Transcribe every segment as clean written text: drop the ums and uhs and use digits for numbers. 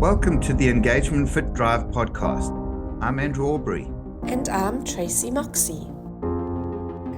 Welcome to the Engagement Fit Drive podcast. I'm Andrew Aubrey. And I'm Tracy Moxie.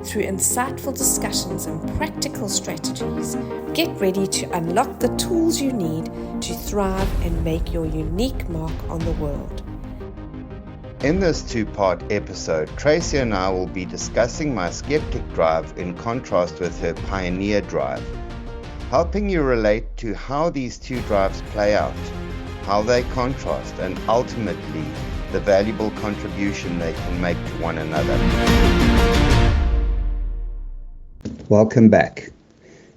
Through insightful discussions and practical strategies, get ready to unlock the tools you need to thrive and make your unique mark on the world. In this two-part episode, Tracy and I will be discussing my Skeptic drive in contrast with her Pioneer drive, helping you relate to how these two drives play out, how they contrast, and ultimately the valuable contribution they can make to one another. Welcome back.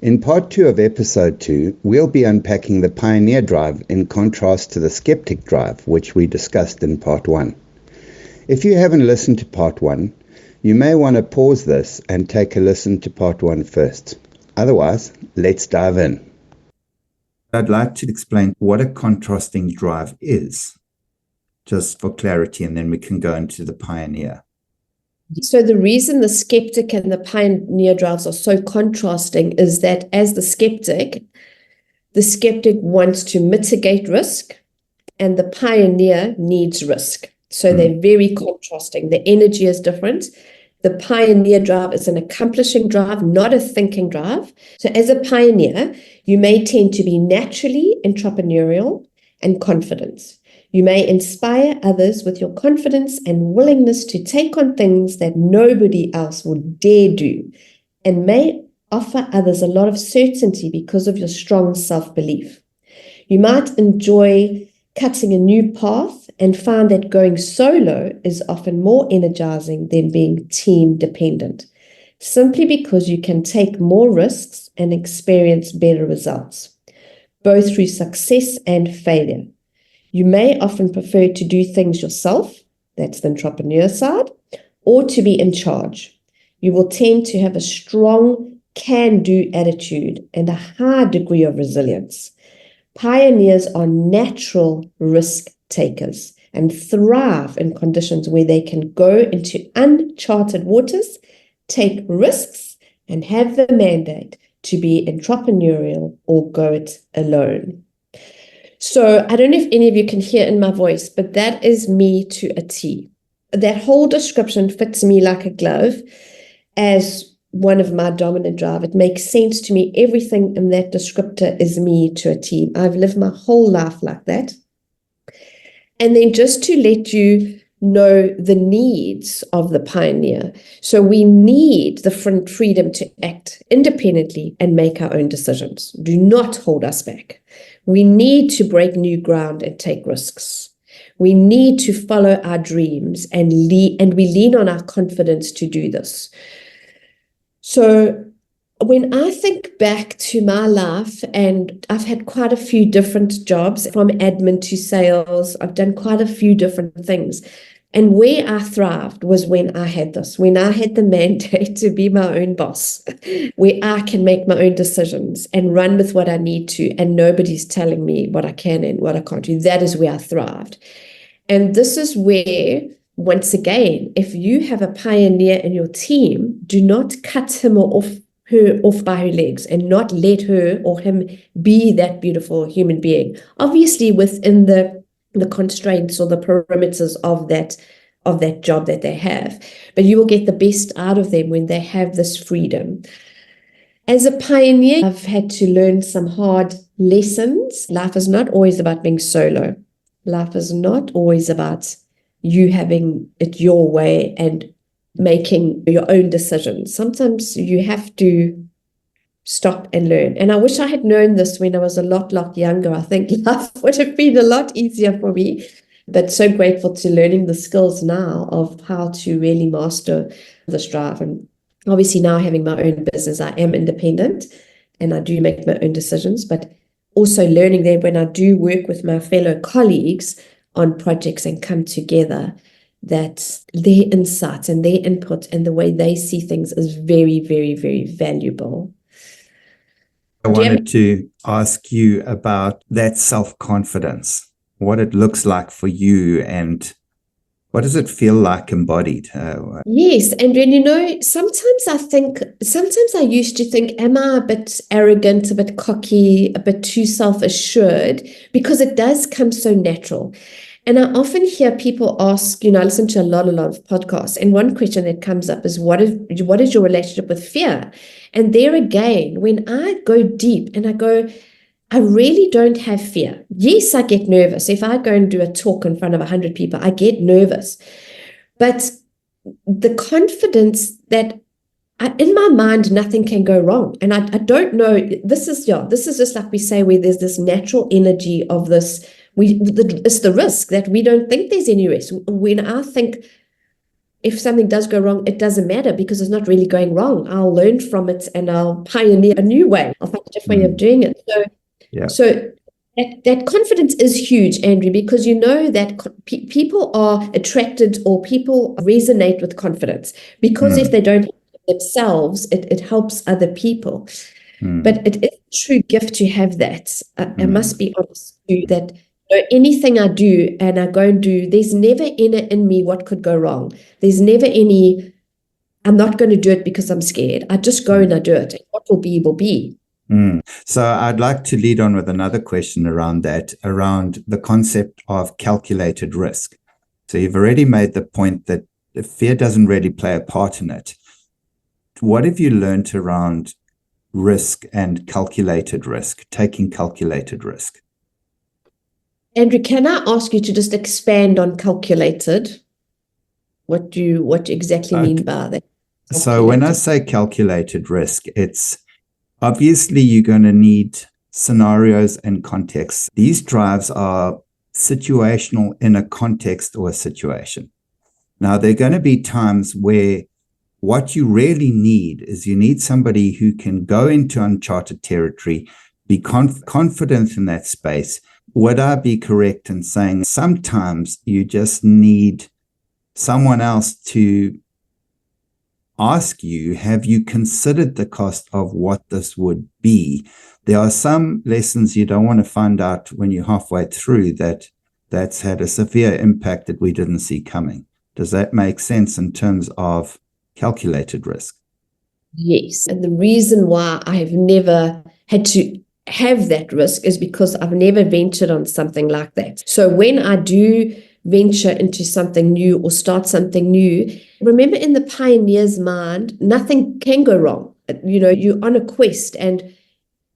In part 2 of episode 2, we'll be unpacking the Pioneer drive in contrast to the Skeptic drive, which we discussed in part 1. If you haven't listened to part 1, you may want to pause this and take a listen to part 1 first. Otherwise, let's dive in. I'd like to explain what a contrasting drive is, just for clarity, and then we can go into the Pioneer. So the reason the Skeptic and the Pioneer drives are so contrasting is that as the Skeptic wants to mitigate risk and the Pioneer needs risk. So they're very contrasting. The energy is different. The Pioneer drive is an accomplishing drive, not a thinking drive. So as a pioneer, you may tend to be naturally entrepreneurial and confident. You may inspire others with your confidence and willingness to take on things that nobody else would dare do, and may offer others a lot of certainty because of your strong self-belief. You might enjoy cutting a new path and find that going solo is often more energizing than being team dependent, simply because you can take more risks and experience better results, both through success and failure. You may often prefer to do things yourself, that's the entrepreneur side, or to be in charge. You will tend to have a strong can-do attitude and a high degree of resilience. Pioneers are natural risk takers and thrive in conditions where they can go into uncharted waters, take risks, and have the mandate to be entrepreneurial or go it alone. So I don't know if any of you can hear in my voice, but that is me to a T. That whole description fits me like a glove as one of my dominant drive. It makes sense to me. Everything in that descriptor is me to a T. I've lived my whole life like that. And then just to let you know the needs of the pioneer. So we need the freedom to act independently and make our own decisions. Do not hold us back. We need to break new ground and take risks. We need to follow our dreams and we lean on our confidence to do this. So when I think back to my life, and I've had quite a few different jobs, from admin to sales, I've done quite a few different things. And where I thrived was when I had the mandate to be my own boss, where I can make my own decisions and run with what I need to, and nobody's telling me what I can and what I can't do. That is where I thrived. And this is where, once again, if you have a pioneer in your team, do not cut him or her off by her legs and not let her or him be that beautiful human being. Obviously within the constraints or the perimeters of that job that they have. But you will get the best out of them when they have this freedom. As a pioneer, I've had to learn some hard lessons. Life is not always about being solo. Life is not always about you having it your way and making your own decisions. Sometimes you have to stop and learn. And I wish I had known this when I was a lot younger. I think life would have been a lot easier for me. But so grateful to learning the skills now of how to really master this drive. And obviously now having my own business, I am independent and I do make my own decisions, but also learning that when I do work with my fellow colleagues on projects and come together, that their insights and their input and the way they see things is very, very, very valuable. I wanted to ask you about that self-confidence, what it looks like for you, and What does it feel like embodied? Yes, and sometimes I used to think, am I a bit arrogant, a bit cocky, a bit too self-assured? Because it does come so natural. And I often hear people ask, I listen to a lot of podcasts, and one question that comes up is, what is your relationship with fear? And there again, when I go deep and I go, I really don't have fear. Yes, I get nervous. If I go and do a talk in front of 100 people, I get nervous. But the confidence that in my mind, nothing can go wrong. And I don't know, this is just like we say, where there's this natural energy of this, it's the risk that we don't think there's any risk. When I think if something does go wrong, it doesn't matter because it's not really going wrong. I'll learn from it and I'll pioneer a new way. I'll find a different way of doing it. So that confidence is huge, Andrew, because you know that people are attracted or people resonate with confidence because if they don't help themselves, it helps other people. But it is a true gift to have that. I must be honest with you that anything I do and I go and do, there's never in me what could go wrong. There's never any, I'm not going to do it because I'm scared. I just go and I do it. And what will be, will be. So I'd like to lead on with another question around that, around the concept of calculated risk. So you've already made the point that fear doesn't really play a part in it. What have you learned around risk and calculated risk, taking calculated risk? Andrew, can I ask you to just expand on calculated? What do you exactly mean by that? So when I say calculated risk, it's obviously you're going to need scenarios and context. These drives are situational in a context or a situation. Now, there are going to be times where what you really need is you need somebody who can go into uncharted territory, be confident in that space. Would I be correct in saying sometimes you just need someone else to ask you, have you considered the cost of what this would be? There are some lessons you don't want to find out when you're halfway through that's had a severe impact that we didn't see coming. Does that make sense in terms of calculated risk? Yes. And the reason why I have never had to have that risk is because I've never ventured on something like that. So when I do venture into something new or start something new, remember in the pioneer's mind, nothing can go wrong. You're on a quest and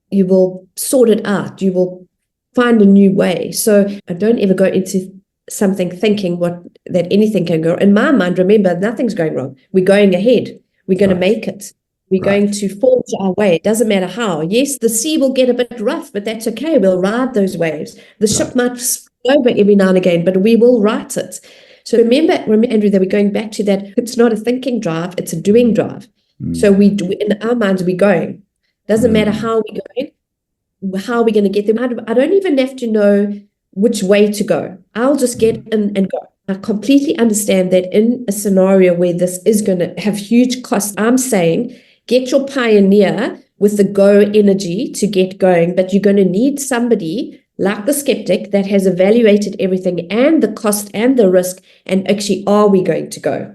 you will sort it out. You will find a new way. So I don't ever go into something thinking that anything can go wrong. In my mind, remember, nothing's going wrong. We're going ahead. We're going to make it. We're going to forge our way. It doesn't matter how. Yes, the sea will get a bit rough, but that's okay. We'll ride those waves. The ship might float over every now and again, but we will right it. So remember, Andrew, that we're going back to that. It's not a thinking drive. It's a doing drive. So in our minds, we're going. Doesn't matter how we're going, how are we going to get there. I don't even have to know which way to go. I'll just get in and go. I completely understand that in a scenario where this is going to have huge costs, I'm saying get your pioneer with the go energy to get going, but you're going to need somebody like the skeptic that has evaluated everything and the cost and the risk, and actually, are we going to go?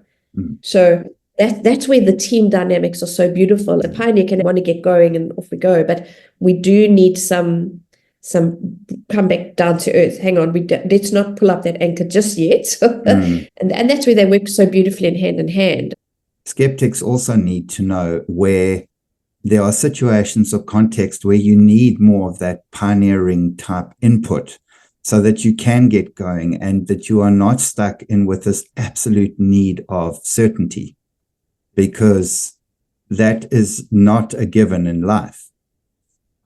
So that's where the team dynamics are so beautiful. The pioneer can want to get going and off we go, but we do need some come back down to earth. Hang on, let's not pull up that anchor just yet. And that's where they work so beautifully in hand. Skeptics also need to know where there are situations or context where you need more of that pioneering type input so that you can get going and that you are not stuck in with this absolute need of certainty, because that is not a given in life.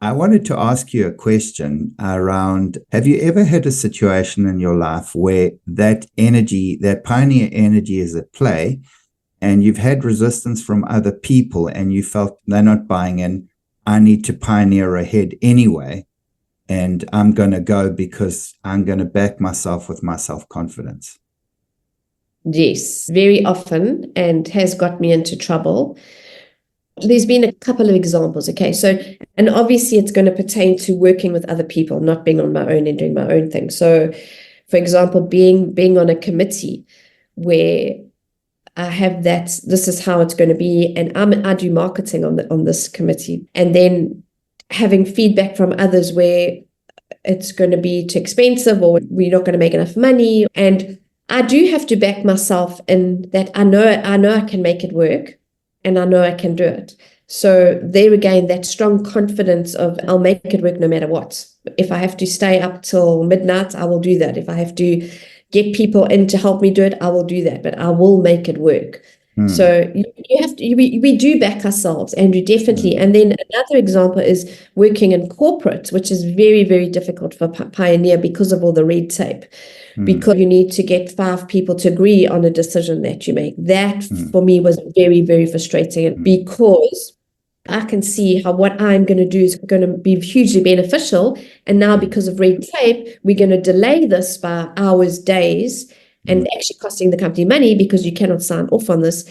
I wanted to ask you a question around, have you ever had a situation in your life where that energy, that pioneer energy is at play, and you've had resistance from other people and you felt they're not buying in, I need to pioneer ahead anyway, and I'm going to go because I'm going to back myself with my self-confidence? Yes, very often, and has got me into trouble. There's been a couple of examples. Okay, so, and obviously it's going to pertain to working with other people, not being on my own and doing my own thing. So, for example, being on a committee where I have that, this is how it's going to be, and I do marketing on this committee, and then having feedback from others where it's going to be too expensive or we're not going to make enough money. And I do have to back myself in that I know I can make it work, and I know I can do it. So there again, that strong confidence of I'll make it work no matter what. If I have to stay up till midnight, I will do that. If I have to get people in to help me do it, I will do that, but I will make it work. So you have to, we do back ourselves, Andrew, definitely. And then another example is working in corporate, which is very, very difficult for Pioneer because of all the red tape, because you need to get 5 people to agree on a decision that you make. That for me was very, very frustrating because I can see how what I'm going to do is going to be hugely beneficial. And now because of red tape, we're going to delay this by hours, days, and actually costing the company money because you cannot sign off on this.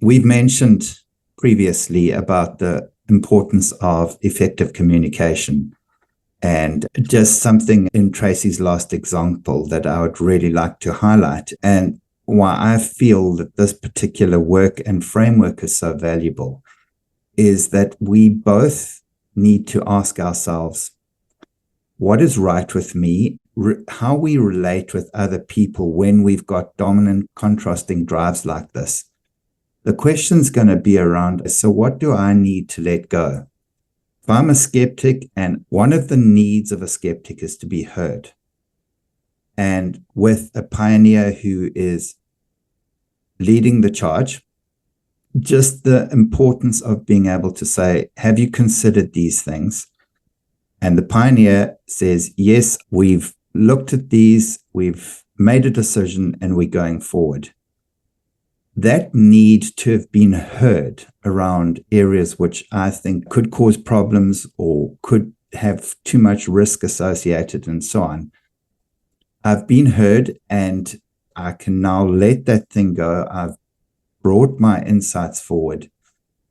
We've mentioned previously about the importance of effective communication, and just something in Tracy's last example that I would really like to highlight, and why I feel that this particular work and framework is so valuable, is that we both need to ask ourselves, what is right with me? How we relate with other people when we've got dominant contrasting drives like this. The question's going to be around, so what do I need to let go? If I'm a skeptic, and one of the needs of a skeptic is to be heard, and with a pioneer who is leading the charge, just the importance of being able to say, have you considered these things? And the pioneer says, yes, we've looked at these, we've made a decision, and we're going forward. That need to have been heard around areas which I think could cause problems or could have too much risk associated and so on. I've been heard, and I can now let that thing go. I've brought my insights forward.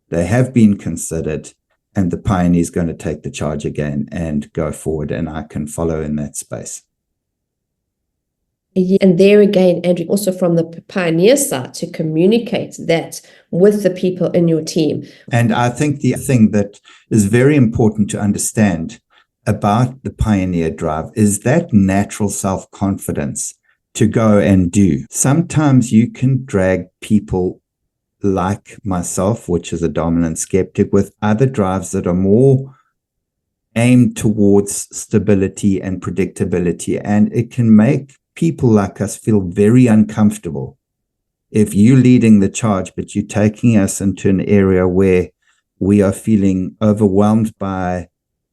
They have been considered, and the pioneer is going to take the charge again and go forward, and I can follow in that space. And there again, Andrew, also from the pioneer side, to communicate that with the people in your team. And I think the thing that is very important to understand about the pioneer drive is that natural self-confidence to go and do. Sometimes you can drag people like myself, which is a dominant skeptic, with other drives that are more aimed towards stability and predictability. And it can make people like us feel very uncomfortable if you're leading the charge, but you're taking us into an area where we are feeling overwhelmed by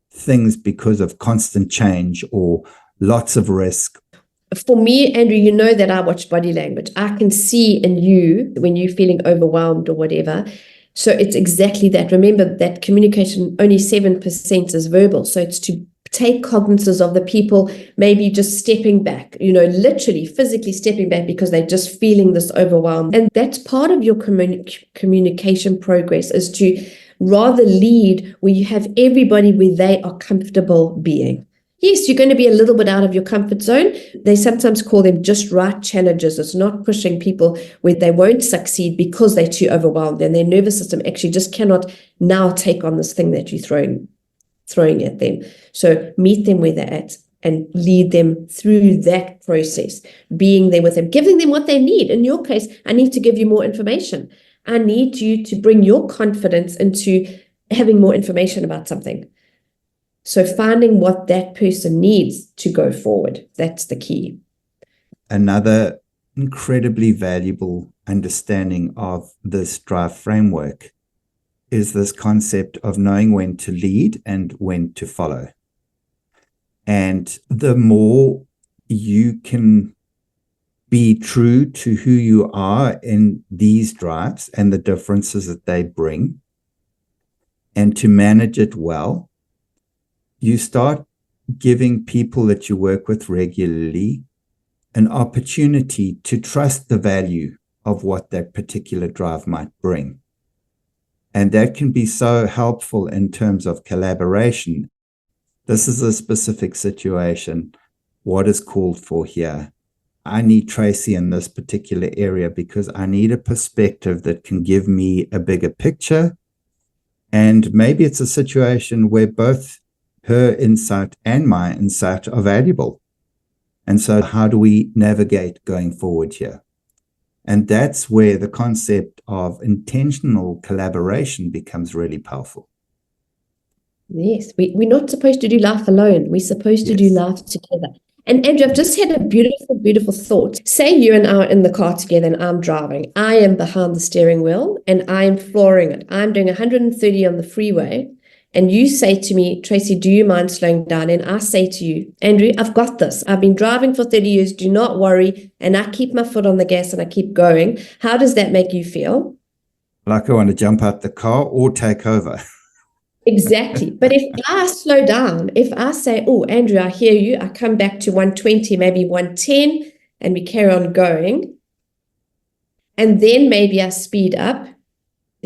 things because of constant change or lots of risk. For me, Andrew, you know that I watch body language. I can see in you when you're feeling overwhelmed or whatever. So it's exactly that. Remember that communication, only 7% is verbal. So it's to take cognizance of the people, maybe just stepping back, literally physically stepping back because they're just feeling this overwhelm. And that's part of your communication progress, is to rather lead where you have everybody where they are comfortable being. Yes, you're going to be a little bit out of your comfort zone. They sometimes call them just right challenges. It's not pushing people where they won't succeed because they're too overwhelmed and their nervous system actually just cannot now take on this thing that you're throwing at them. So meet them where they're at and lead them through that process, being there with them, giving them what they need. In your case, I need to give you more information. I need you to bring your confidence into having more information about something. So finding what that person needs to go forward, that's the key. Another incredibly valuable understanding of this drive framework is this concept of knowing when to lead and when to follow. And the more you can be true to who you are in these drives and the differences that they bring, and to manage it well, you start giving people that you work with regularly an opportunity to trust the value of what that particular drive might bring. And that can be so helpful in terms of collaboration. This is a specific situation. What is called for here? I need Tracy in this particular area because I need a perspective that can give me a bigger picture. And maybe it's a situation where both her insight and my insight are valuable. And so how do we navigate going forward here? And that's where the concept of intentional collaboration becomes really powerful. Yes, we're not supposed to do life alone. We're supposed to do life together. And Andrew, I've just had a beautiful, beautiful thought. Say you and I are in the car together and I'm driving. I am behind the steering wheel and I'm flooring it. I'm doing 130 on the freeway. And you say to me, Tracy, do you mind slowing down? And I say to you, Andrew, I've got this. I've been driving for 30 years. Do not worry. And I keep my foot on the gas and I keep going. How does that make you feel? Like I want to jump out the car or take over. Exactly. But if I slow down, if I say, oh, Andrew, I hear you, I come back to 120, maybe 110, and we carry on going. And then maybe I speed up.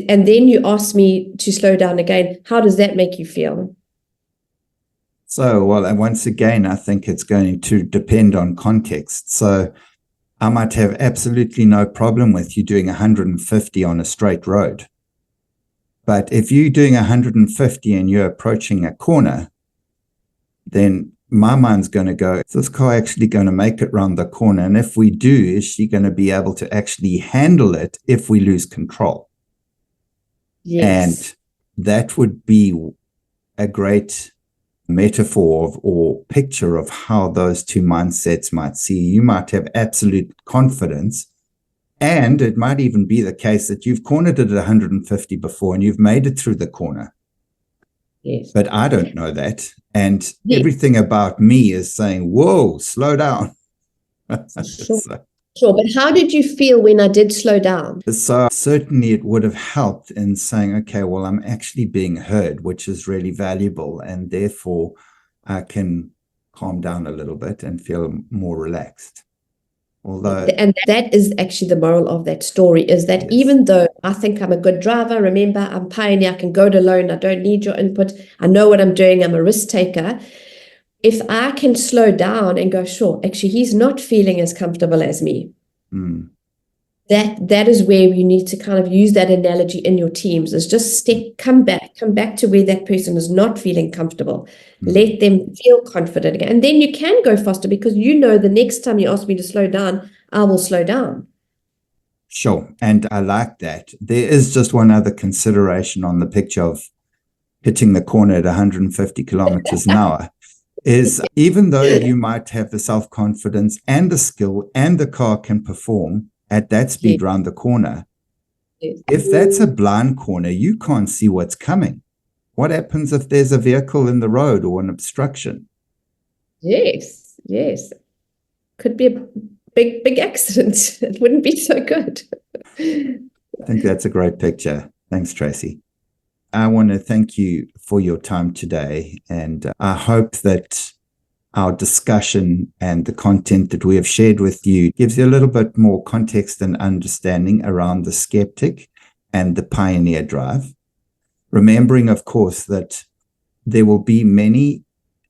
And then you ask me to slow down again. How does that make you feel? So, well, and once again, I think it's going to depend on context. So I might have absolutely no problem with you doing 150 on a straight road. But if you're doing 150 and you're approaching a corner, then my mind's going to go, is this car actually going to make it round the corner? And if we do, is she going to be able to actually handle it if we lose control? Yes. And that would be a great metaphor or picture of how those two mindsets might see. You might have absolute confidence. And it might even be the case that you've cornered it at 150 before and you've made it through the corner. Yes. But I don't know that. And everything about me is saying, whoa, slow down. Sure. But how did you feel when I did slow down? So certainly it would have helped in saying, okay, well, I'm actually being heard, which is really valuable. And therefore I can calm down a little bit and feel more relaxed. And that is actually the moral of that story, is that even though I think I'm a good driver, remember, I'm pioneer, I can go it alone, I don't need your input, I know what I'm doing, I'm a risk taker. If I can slow down and go, sure, actually, he's not feeling as comfortable as me. That is where you need to kind of use that analogy in your teams, is just come back to where that person is not feeling comfortable. Let them feel confident again. And then you can go faster because you know the next time you ask me to slow down, I will slow down. Sure. And I like that. There is just one other consideration on the picture of hitting the corner at 150 kilometers an hour. Is even though you might have the self-confidence and the skill and the car can perform at that speed round the corner, if that's a blind corner, you can't see what's coming. What happens if there's a vehicle in the road or an obstruction? Yes. Could be a big accident. It wouldn't be so good. I think that's a great picture. Thanks, Tracy. I want to thank you for your time today, and I hope that our discussion and the content that we have shared with you gives you a little bit more context and understanding around the skeptic and the pioneer drive. Remembering, of course, that there will be many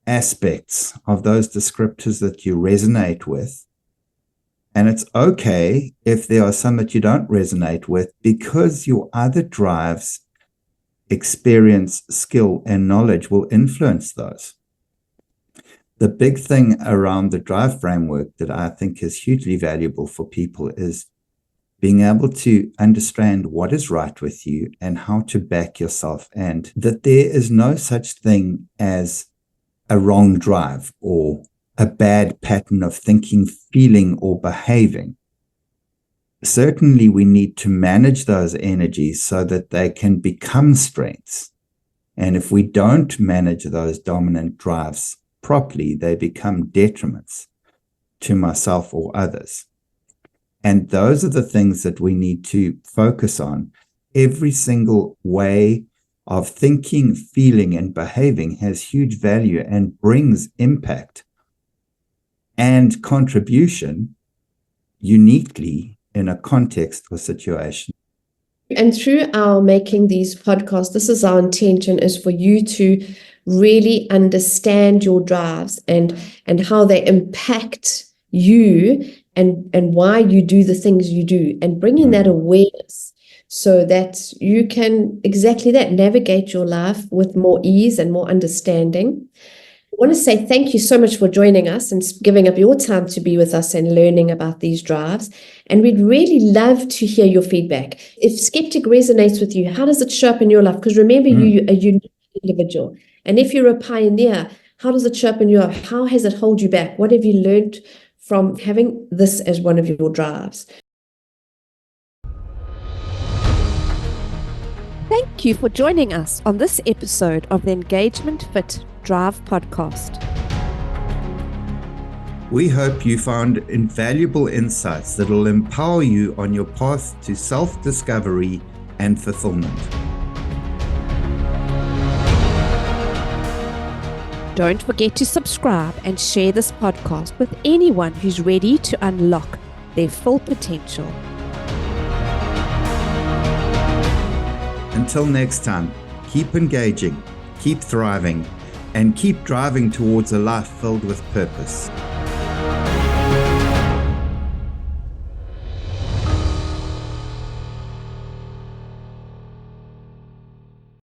aspects of those descriptors that you resonate with. And it's okay if there are some that you don't resonate with, because your other drives, experience, skill, and knowledge will influence those. The big thing around the drive framework that I think is hugely valuable for people is being able to understand what is right with you and how to back yourself, and that there is no such thing as a wrong drive or a bad pattern of thinking, feeling, or behaving. Certainly, we need to manage those energies so that they can become strengths. And if we don't manage those dominant drives properly, they become detriments to myself or others. And those are the things that we need to focus on. Every single way of thinking, feeling, and behaving has huge value and brings impact and contribution uniquely in a context or situation. And through our making these podcasts, this is our intention, is for you to really understand your drives and how they impact you and why you do the things you do, and bringing that awareness so that you can exactly that, navigate your life with more ease and more understanding. I want to say thank you so much for joining us and giving up your time to be with us and learning about these drives. And we'd really love to hear your feedback. If Skeptic resonates with you, how does it show up in your life? Because remember, you're a unique individual. And if you're a pioneer, how does it show up in your life? How has it held you back? What have you learned from having this as one of your drives? Thank you for joining us on this episode of the Engagement Fit Drive podcast. We hope you found invaluable insights that will empower you on your path to self-discovery and fulfillment. Don't forget to subscribe and share this podcast with anyone who's ready to unlock their full potential. Until next time, keep engaging, keep thriving, and keep driving towards a life filled with purpose.